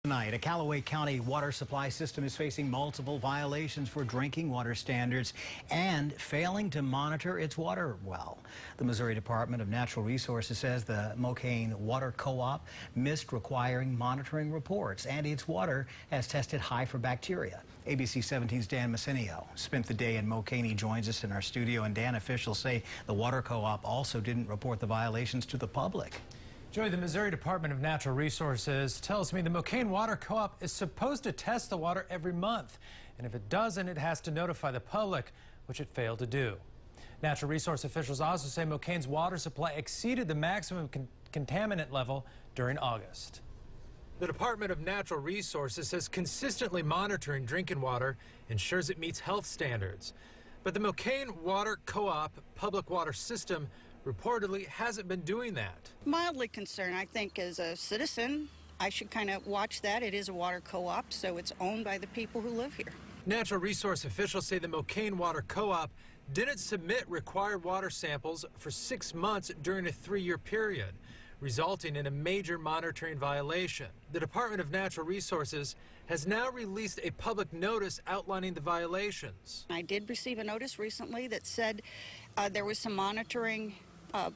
Tonight, a Callaway County water supply system is facing multiple violations for drinking water standards and failing to monitor its water well. The Missouri Department of Natural Resources says the Mocaine Water Co-op missed requiring monitoring reports, and its water has tested high for bacteria. ABC 17's Dan Messinio spent the day in Mocaine. He joins us in our studio, and Dan, officials say the water co-op also didn't report the violations to the public. Joey, the Missouri Department of Natural Resources tells me the Mocaine Water Co-op is supposed to test the water every month. And if it doesn't, it has to notify the public, which it failed to do. Natural resource officials also say Mocaine's water supply exceeded the maximum contaminant level during August. The Department of Natural Resources says consistently monitoring drinking water ensures it meets health standards. But the Mocaine Water Co-op public water system reportedly hasn't been doing that. Mildly concerned. I think as a citizen, I should kind of watch that. It is a water co-op, so it's owned by the people who live here. Natural resource officials say the Mocaine Water Co-op didn't submit required water samples for 6 months during a 3-year period, resulting in a major monitoring violation. The Department of Natural Resources has now released a public notice outlining the violations. I did receive a notice recently that said there was some monitoring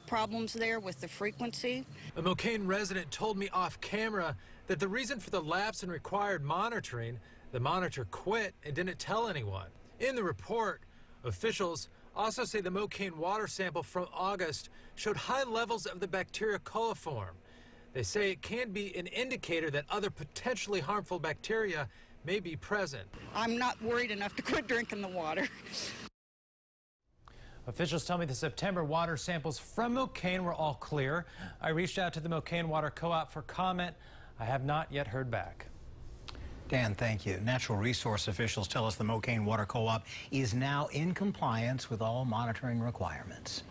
problems there with the frequency. A Mocaine resident told me off camera that the reason for the lapse in required monitoring, the monitor quit and didn't tell anyone. In the report, officials also say the Mocaine water sample from August showed high levels of the bacteria coliform. They say it can be an indicator that other potentially harmful bacteria may be present. I'm not worried enough to quit drinking the water. Officials tell me the September water samples from Mocaine were all clear. I reached out to the Mocaine Water Co-op for comment. I have not yet heard back. Dan, thank you. Natural resource officials tell us the Mocaine Water Co-op is now in compliance with all monitoring requirements.